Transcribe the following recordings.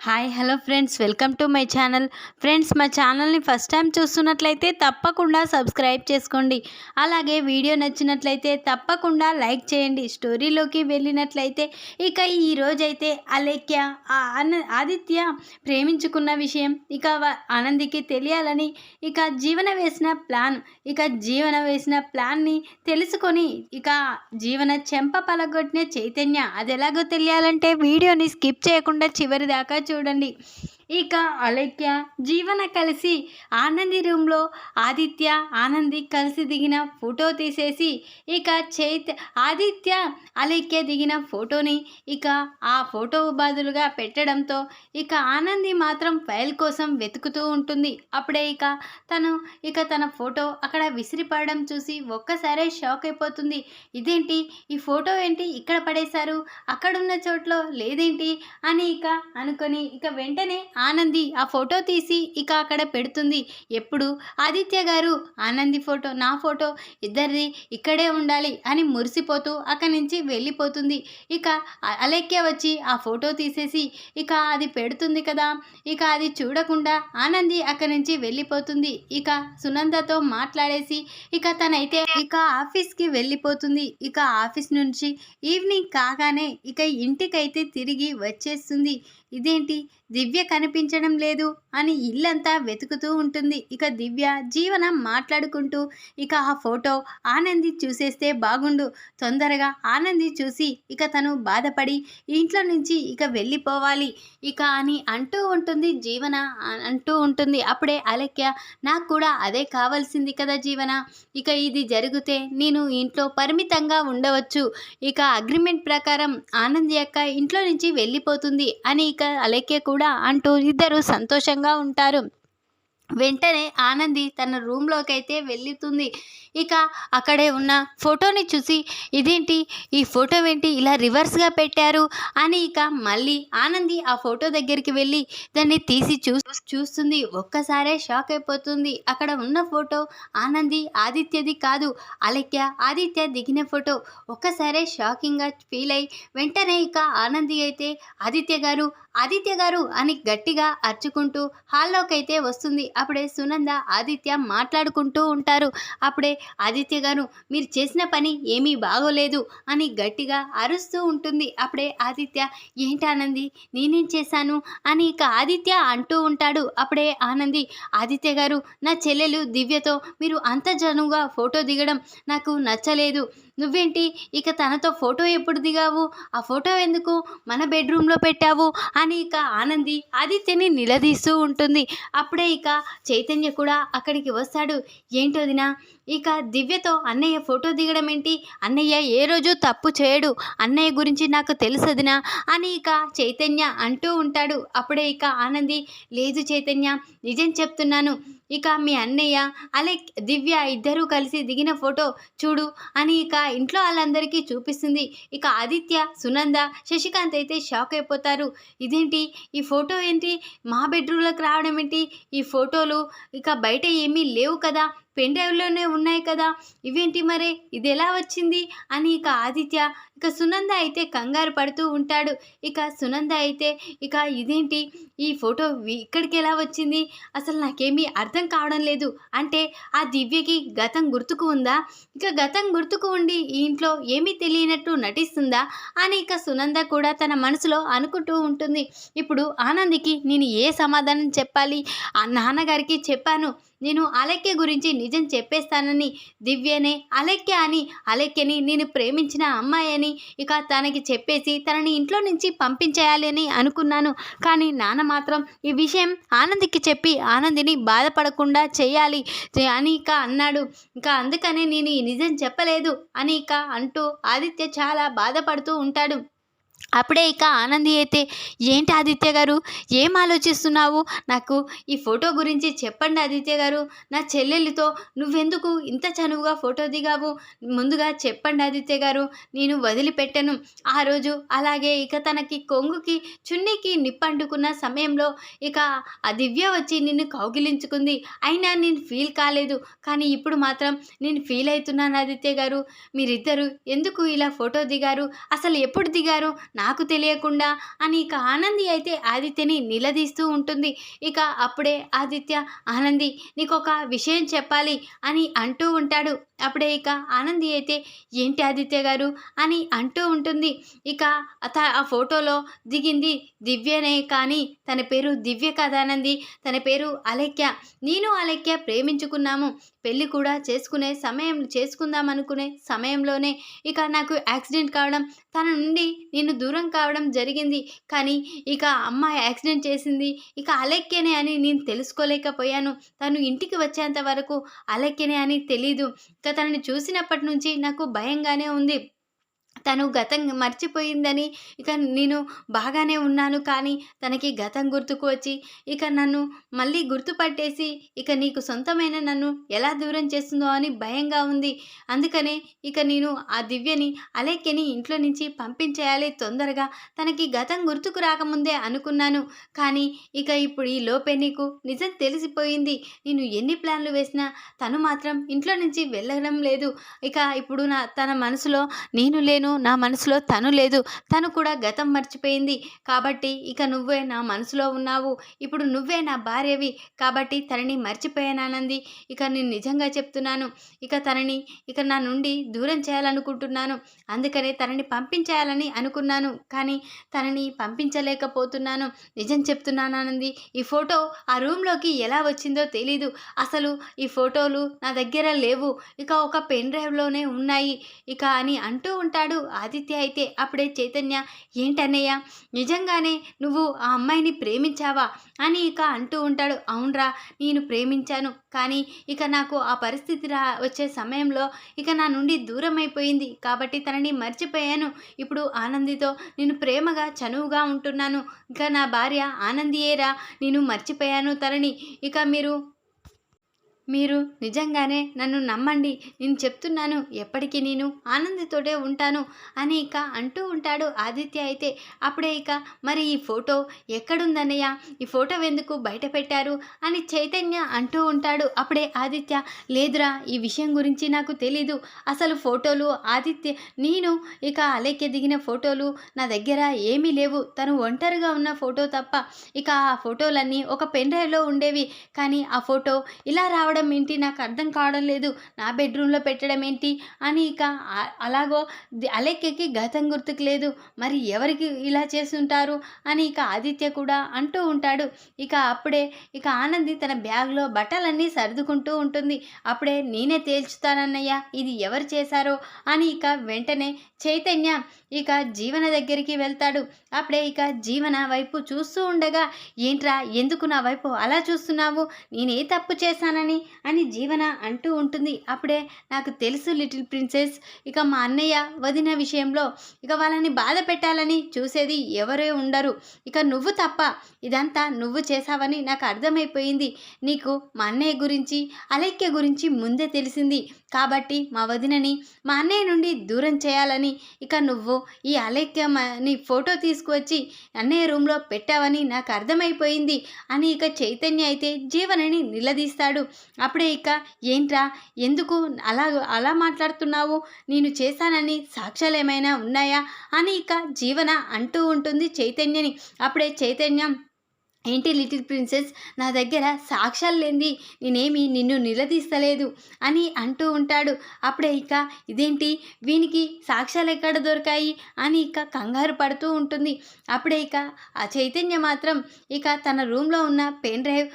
Hi hello friends, welcome to my channel. Friends, మా ఛానల్ని first time చూస్తున్నట్లయితే తప్పకుండా సబ్స్క్రైబ్ చేసుకోండి. అలాగే వీడియో నచ్చినట్లయితే తప్పకుండా లైక్ చేయండి. స్టోరీలోకి వెళ్ళినట్లయితే ఇక ఈరోజైతే అలేఖ్య ఆదిత్య ప్రేమించుకున్న విషయం ఆనందికి తెలియాలని జీవన వేసిన ప్లాన్ని తెలుసుకొని జీవన చెంప పలగొట్టిన చైతన్య. అది ఎలాగో తెలియాలంటే వీడియోని స్కిప్ చేయకుండా చివరి దాకా చూడండి. అలేఖ్య జీవన కలిసి ఆనంది రూమ్లో ఆనంది కలిసి దిగిన ఫోటో తీసేసి ఆదిత్య అలేఖ్య దిగిన ఫోటోని ఆ ఫోటో బదులుగా పెట్టడంతో ఆనంది మాత్రం ఫైల్ కోసం వెతుకుతూ ఉంటుంది. అప్పుడే తన ఫోటో అక్కడ విసిరిపడడం చూసి ఒక్కసారే షాక్ అయిపోతుంది. ఇదేంటి, ఈ ఫోటో ఏంటి ఇక్కడ పడేశారు, అక్కడున్న చోట్లో లేదేంటి అని అనుకొని వెంటనే ఆనంది ఆ ఫోటో తీసి అక్కడ పెడుతుంది. ఎప్పుడు ఆదిత్య గారు ఆనంది ఫోటో, నా ఫోటో ఇద్దరిది ఇక్కడే ఉండాలి అని మురిసిపోతూ అక్కడి నుంచి వెళ్ళిపోతుంది. అలేఖ్య వచ్చి ఆ ఫోటో తీసేసి అది పెడుతుంది కదా. అది చూడకుండా ఆనంది అక్కడి నుంచి వెళ్ళిపోతుంది. సునందతో మాట్లాడేసి తనైతే ఆఫీస్కి వెళ్ళిపోతుంది. ఆఫీస్ నుంచి ఈవినింగ్ కాగానే ఇంటికైతే తిరిగి వచ్చేస్తుంది. ఇదేంటి, దివ్య కనిపించడం లేదు అని ఇల్లంతా వెతుకుతూ ఉంటుంది. దివ్య జీవన మాట్లాడుకుంటూ ఆ ఫోటో ఆనంది చూసేస్తే బాగుండు, తొందరగా ఆనంది చూసి తను బాధపడి ఇంట్లో నుంచి వెళ్ళిపోవాలి అని అంటూ ఉంటుంది. జీవన అంటూ ఉంటుంది. అప్పుడే అలేఖ్య, నాకు కూడా అదే కావాల్సింది కదా జీవన, ఇది జరిగితే నేను ఇంట్లో పరిమితంగా ఉండవచ్చు, అగ్రిమెంట్ ప్రకారం ఆనంది అక్క ఇంట్లో నుంచి వెళ్ళిపోతుంది అని అలేఖ్య కూడా అంటూ ఇద్దరు సంతోషంగా ఉంటారు. వెంటనే ఆనంది తన రూమ్లోకి అయితే వెళ్తుంది. అక్కడే ఉన్న ఫోటోని చూసి ఇదేంటి, ఈ ఫోటో ఏంటి ఇలా రివర్స్గా పెట్టారు అని మళ్ళీ ఆనంది ఆ ఫోటో దగ్గరికి వెళ్ళి దాన్ని తీసి చూస్తుంది. ఒక్కసారే షాక్ అయిపోతుంది. అక్కడ ఉన్న ఫోటో ఆనంది ఆదిత్యది కాదు, అలేఖ్య ఆదిత్య దిగిన ఫోటో. ఒక్కసారే షాకింగ్గా ఫీల్ అయ్యి వెంటనే ఆనంది అయితే ఆదిత్య గారు అని గట్టిగా అరుచుకుంటూ హాల్లోకి అయితే వస్తుంది. అప్పుడే సునంద ఆదిత్య మాట్లాడుకుంటూ ఉంటారు. అప్పుడే ఆదిత్య గారు, మీరు చేసిన పని ఏమీ బాగోలేదు అని గట్టిగా అరుస్తూ ఉంటుంది. అప్పుడే ఆదిత్య, ఏంటానంది నేనేం చేశాను అని ఆదిత్య అంటూ ఉంటాడు. అప్పుడే ఆనంది, ఆదిత్య గారు, నా చెల్లెలు దివ్యతో మీరు అంత జనువుగా ఫోటో దిగడం నాకు నచ్చలేదు. నువ్వేంటి తనతో ఫోటో ఎప్పుడు దిగావు, ఆ ఫోటో ఎందుకు మన బెడ్రూమ్లో పెట్టావు అని ఆనంది ఆదిత్యని నిలదీస్తూ ఉంటుంది. అప్పుడే చైతన్య కూడా అక్కడికి వస్తాడు. ఏంటోదినా, దివ్యతో అన్నయ్య ఫోటో దిగడం ఏంటి, అన్నయ్య ఏ రోజు తప్పు చేయడు, అన్నయ్య గురించి నాకు తెలుసదినా అని చైతన్య అంటూ ఉంటాడు. అప్పుడే ఆనంది, లేదు చైతన్య, నిజం చెప్తున్నాను, మీ అన్నయ్య దివ్య ఇద్దరూ కలిసి దిగిన ఫోటో చూడు అని ఇంట్లో వాళ్ళందరికీ చూపిస్తుంది. ఆదిత్య, సునంద, శశికాంత్ అయితే షాక్ అయిపోతారు. ఇదేంటి, ఈ ఫోటో ఏంటి మా బెడ్రూమ్లోకి రావడం ఏంటి, ఈ ఫోటోలు బయట ఏమీ లేవు కదా, పెన్ డ్రైవ్లోనే ఉన్నాయి కదా, ఇవేంటి మరి, ఇది ఎలా వచ్చింది అని ఆదిత్య సునంద అయితే కంగారు పడుతూ ఉంటాడు. సునంద అయితే ఇదేంటి, ఈ ఫోటో ఇక్కడికి ఎలా వచ్చింది, అసలు నాకేమీ అర్థం కావడం లేదు, అంటే ఆ దివ్యకి గతం గుర్తుకు ఉందా, గతం గుర్తుకు ఉండి ఈ ఇంట్లో ఏమీ తెలియనట్టు నటిస్తుందా అని సునంద కూడా తన మనసులో అనుకుంటూ ఉంటుంది. ఇప్పుడు ఆనందికి నేను ఏ సమాధానం చెప్పాలి, ఆ నాన్నగారికి చెప్పాను, నేను అలేఖ్య గురించి నిజం చెప్పేస్తానని, దివ్యనే అలేఖ్యని నేను ప్రేమించిన అమ్మాయి అని తనకి చెప్పేసి తనని ఇంట్లో నుంచి పంపించేయాలి అని అనుకున్నాను. కానీ నాన్న మాత్రం ఈ విషయం ఆనందికి చెప్పి ఆనందిని బాధపడకుండా చేయాలి అని అన్నాడు. అందుకనే నేను ఈ నిజం చెప్పలేదు అని అంటూ ఆదిత్య చాలా బాధపడుతూ ఉంటాడు. అప్పుడే ఆనంది అయితే, ఏంటి ఆదిత్య గారు, ఏం ఆలోచిస్తున్నావు, నాకు ఈ ఫోటో గురించి చెప్పండి ఆదిత్య గారు, నా చెల్లెలితో నువ్వెందుకు ఇంత చనువుగా ఫోటో దిగావు, ముందుగా చెప్పండి ఆదిత్య గారు, నేను వదిలిపెట్టను. ఆ రోజు అలాగే తనకి కొంగుకి చున్నీకి నిప్పంటుకున్న సమయంలో ఆ దివ్య వచ్చి నిన్ను కౌగిలించుకుంది, అయినా నేను ఫీల్ కాలేదు, కానీ ఇప్పుడు మాత్రం నేను ఫీల్ అవుతున్నాను ఆదిత్య గారు, మీరిద్దరు ఎందుకు ఇలా ఫోటో దిగారు, అసలు ఎప్పుడు దిగారు, నాకు తెలియకుండా అని ఇక ఆనంది అయితే ఆదిత్యని నిలదీస్తూ ఉంటుంది. ఇక అప్పుడే ఆదిత్య, ఆనంది నీకొక విషయం చెప్పాలి అని అంటూ ఉంటాడు. అప్పుడే ఇక ఆనంది అయితే ఏంటి ఆదిత్య గారు అని అంటూ ఉంటుంది. ఇక ఆ ఫోటోలో దిగింది దివ్యనే, కానీ తన పేరు దివ్య కాదు ఆనంది, తన పేరు అలేఖ్య. నేను అలేఖ్య ప్రేమించుకున్నాము, పెళ్ళి కూడా చేసుకుందాం అనుకునే సమయంలోనే ఇక నాకు యాక్సిడెంట్ కావడం, తన నుండి నేను దూరం కావడం జరిగింది. కానీ ఇక అమ్మ యాక్సిడెంట్ చేసింది ఇక అలేఖ్యనే అని నేను తెలుసుకోలేకపోయాను. తను ఇంటికి వచ్చేంత వరకు అలేఖ్యనే అని తెలీదు. ఇక తనని చూసినప్పటి నుంచి నాకు భయంగానే ఉంది. తను గతం మర్చిపోయిందని ఇక నేను బాగానే ఉన్నాను, కానీ తనకి గతం గుర్తుకు వచ్చి ఇక నన్ను మళ్ళీ గుర్తుపట్టేసి ఇక నీకు సొంతమైన నన్ను ఎలా దూరం చేస్తుందో అని భయంగా ఉంది. అందుకనే ఇక నేను ఆ దివ్యని అలేఖ్యని ఇంట్లో నుంచి పంపించేయాలి తొందరగా, తనకి గతం గుర్తుకు రాకముందే అనుకున్నాను. కానీ ఇక ఇప్పుడు ఈ లోపే నీకు నిజం తెలిసిపోయింది. నేను ఎన్ని ప్లాన్లు వేసినా తను మాత్రం ఇంట్లో నుంచి వెళ్ళడం లేదు. ఇక ఇప్పుడు తన మనసులో నేను లేను, నా మనసులో తను లేదు, తను కూడా గతం మర్చిపోయింది. కాబట్టి ఇక నువ్వే నా మనసులో ఉన్నావు, ఇప్పుడు నువ్వే నా భార్యవి, కాబట్టి తనని మర్చిపోయానంది. ఇక నేను నిజంగా చెప్తున్నాను, ఇక తనని ఇక నా నుండి దూరం చేయాలనుకుంటున్నాను. అందుకనే తనని పంపించేయాలని అనుకున్నాను, కానీ తనని పంపించలేకపోతున్నాను. నిజం చెప్తున్నాను ఆనంది, ఈ ఫోటో ఆ రూమ్లోకి ఎలా వచ్చిందో తెలీదు. అసలు ఈ ఫోటోలు నా దగ్గర లేవు, ఇక ఒక పెన్ డ్రైవ్లోనే ఉన్నాయి ఇక అని అంటూ ఉంటాడు ఆదిత్య అయితే. అప్పుడే చైతన్య, ఏంటన్నయ్య నిజంగానే నువ్వు ఆ అమ్మాయిని ప్రేమించావా అని ఇక అంటూ ఉంటాడు. అవునరా, నేను ప్రేమించాను, కానీ ఇక నాకు ఆ పరిస్థితి వచ్చే సమయంలో ఇక నా నుండి దూరం అయిపోయింది, కాబట్టి తనని మర్చిపోయాను. ఇప్పుడు ఆనందితో నేను ప్రేమగా చనువుగా ఉంటున్నాను. ఇక నా భార్య ఆనందియేరా, నేను మర్చిపోయాను తనని. ఇక మీరు నిజంగానే నన్ను నమ్మండి, నేను చెప్తున్నాను, ఎప్పటికీ నేను ఆనందితోటే ఉంటాను అని ఇక అంటూ ఉంటాడు ఆదిత్య అయితే. అప్పుడే ఇక మరి ఈ ఫోటో ఎక్కడుందన్నయ్య, ఈ ఫోటో ఎందుకు బయట పెట్టారు అని చైతన్య అంటూ ఉంటాడు. అప్పుడే ఆదిత్య, లేదురా, ఈ విషయం గురించి నాకు తెలీదు. అసలు ఫోటోలు నేను ఇక అలేఖ్య దిగిన ఫోటోలు నా దగ్గర ఏమీ లేవు, తను ఒంటరిగా ఉన్న ఫోటో తప్ప. ఇక ఆ ఫోటోలన్నీ ఒక పెన్ డ్రైవ్లో ఉండేవి, కానీ ఆ ఫోటో ఇలా రావడం ఏంటి నాకు అర్థం కావడం లేదు, నా బెడ్రూమ్లో పెట్టడం ఏంటి అని ఇక అలాగో అలేఖ్యకి గతం గుర్తుకు లేదు, మరి ఎవరికి ఇలా చేస్తుంటారు అని ఇక ఆదిత్య కూడా అంటూ ఉంటాడు. ఇక అప్పుడే ఇక ఆనంది తన బ్యాగ్లో బట్టలన్నీ సర్దుకుంటూ ఉంటుంది. అప్పుడే నేనే తేల్చుతానన్నయ్య ఇది ఎవరు చేశారో అని ఇక వెంటనే చైతన్య ఇక జీవన దగ్గరికి వెళ్తాడు. అప్పుడే ఇక జీవన వైపు చూస్తూ ఉండగా, ఏంట్రా ఎందుకు నా వైపు అలా చూస్తున్నావు, నేనే తప్పు చేశానని అని జీవన అంటూ ఉంటుంది. అప్పుడే నాకు తెలుసు లిటిల్ ప్రిన్సెస్, ఇక మా అన్నయ్య వదిన విషయంలో ఇక వాళ్ళని బాధ పెట్టాలని చూసేది ఎవరే ఉండరు, ఇక నువ్వు తప్ప, ఇదంతా నువ్వు చేశావని నాకు అర్థమైపోయింది. నీకు మా అన్నయ్య గురించి అలేఖ్య గురించి ముందే తెలిసింది, కాబట్టి మా వదినని మా అన్నయ్య నుండి దూరం చేయాలని ఇక నువ్వు ఈ అలేఖ్యని ఫోటో తీసుకువచ్చి అన్నయ్య రూమ్లో పెట్టావని నాకు అర్థమైపోయింది అని ఇక చైతన్య అయితే జీవనని నిలదీస్తాడు. అప్పుడే ఇక ఏంట్రా ఎందుకు అలా మాట్లాడుతున్నావు, నేను చేశానని సాక్ష్యాలు ఏమైనా ఉన్నాయా అని ఇక జీవన అంటూ ఉంటుంది చైతన్యని. అప్పుడే చైతన్యం, ఏంటి లిటిల్ ప్రిన్సెస్, నా దగ్గర సాక్ష్యాలు లేనిది నేనేమి నిన్ను నిలదీస్తలేదు అని అంటూ ఉంటాడు. అప్పుడే ఇక ఇదేంటి వీనికి సాక్ష్యాలు ఎక్కడ దొరికాయి అని ఇక కంగారు పడుతూ ఉంటుంది. అప్పుడే ఇక ఆ చైతన్య మాత్రం ఇక తన రూమ్లో ఉన్న పెన్ డ్రైవ్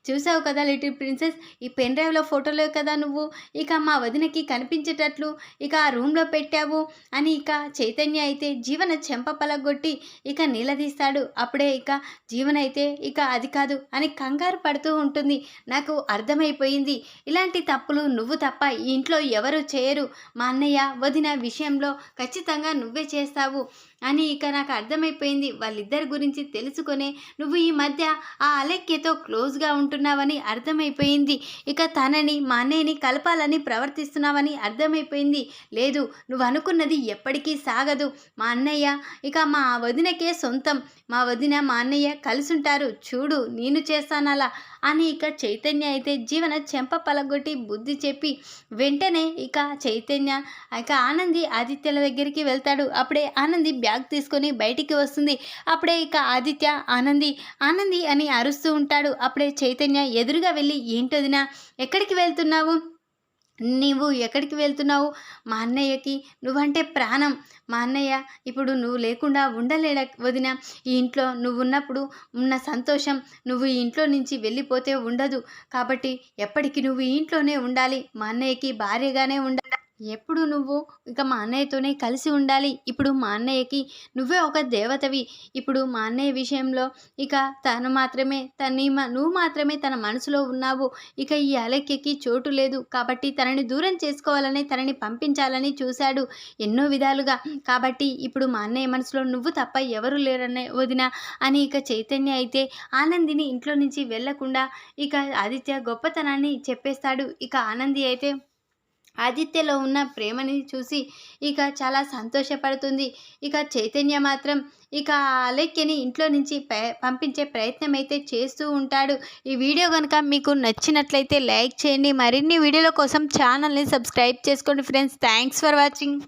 చూసావు కదా లిటిల్ ప్రిన్సెస్, ఈ పెన్ డ్రైవ్లో ఫోటోలే కదా నువ్వు ఇక మా వదినకి కనిపించేటట్లు ఇక ఆ రూమ్లో పెట్టావు అని ఇక చైతన్య అయితే జీవన చెంప పలగొట్టి ఇక నిలదీస్తాడు. అప్పుడే ఇక జీవన అయితే ఇక అది కాదు అని కంగారు పడుతూ ఉంటుంది. నాకు అర్థమైపోయింది, ఇలాంటి తప్పులు నువ్వు తప్ప ఈ ఇంట్లో ఎవరు చేయరు, మా అన్నయ్య వదిన విషయంలో ఖచ్చితంగా నువ్వే చేస్తావు అని ఇక నాకు అర్థమైపోయింది. వాళ్ళిద్దరి గురించి తెలుసుకునే నువ్వు ఈ మధ్య ఆ అలేఖ్యతో క్లోజ్గా ఉంటున్నావని అర్థమైపోయింది. ఇక తనని మా అన్నయ్యని కలపాలని ప్రవర్తిస్తున్నావని అర్థమైపోయింది. లేదు, నువ్వు అనుకున్నది ఎప్పటికీ సాగదు. మా అన్నయ్య ఇక మా వదినకే సొంతం, మా వదిన మా అన్నయ్య కలిసి చేసుంటారు, చూడు నేను చేస్తానలా అని ఇక చైతన్య అయితే జీవన చెంప పలగొట్టి బుద్ధి చెప్పి వెంటనే ఇక చైతన్య ఇక ఆనంది ఆదిత్యల దగ్గరికి వెళ్తాడు. అప్పుడే ఆనంది బ్యాగ్ తీసుకొని బయటికి వస్తుంది. అప్పుడే ఇక ఆదిత్య ఆనంది ఆనంది అని అరుస్తూ ఉంటాడు. అప్పుడే చైతన్య ఎదురుగా వెళ్ళి ఏంటొదినా ఎక్కడికి వెళ్తున్నావు, నీవు ఎక్కడికి వెళ్తున్నావు, మా అన్నయ్యకి నువ్వంటే ప్రాణం, మా అన్నయ్య ఇప్పుడు నువ్వు లేకుండా ఉండలేడ వదిన, ఈ ఇంట్లో నువ్వు ఉన్నప్పుడు ఉన్న సంతోషం నువ్వు ఈ ఇంట్లో నుంచి వెళ్ళిపోతే ఉండదు, కాబట్టి ఎప్పటికీ నువ్వు ఈ ఇంట్లోనే ఉండాలి, మా అన్నయ్యకి భార్యగానే ఉండాలి, ఎప్పుడు నువ్వు ఇక మా అన్నయ్యతోనే కలిసి ఉండాలి, ఇప్పుడు మా అన్నయ్యకి నువ్వే ఒక దేవతవి, ఇప్పుడు మా అన్నయ్య విషయంలో ఇక తను మాత్రమే నువ్వు మాత్రమే తన మనసులో ఉన్నావు, ఇక ఈ అలక్యకి చోటు లేదు, కాబట్టి తనని దూరం చేసుకోవాలని తనని పంపించాలని చూశాడు ఎన్నో విధాలుగా, కాబట్టి ఇప్పుడు మా అన్నయ్య మనసులో నువ్వు తప్ప ఎవరు లేరనే వదిన అని ఇక చైతన్య అయితే ఆనందిని ఇంట్లో నుంచి వెళ్లకుండా ఇక ఆదిత్య గొప్పతనాన్ని చెప్పేస్తాడు. ఇక ఆనంది అయితే ఆదిత్యలో ఉన్న ప్రేమని చూసి ఇక చాలా సంతోషపడుతుంది. ఇక చైతన్య మాత్రం ఇక అలక్యని ఇంట్లో నుంచి పంపించే ప్రయత్నం అయితే చేస్తూ ఉంటాడు. ఈ వీడియో కనుక మీకు నచ్చినట్లయితే లైక్ చేయండి. మరిన్ని వీడియోల కోసం ఛానల్ని సబ్స్క్రైబ్ చేసుకోండి ఫ్రెండ్స్. Thanks for watching.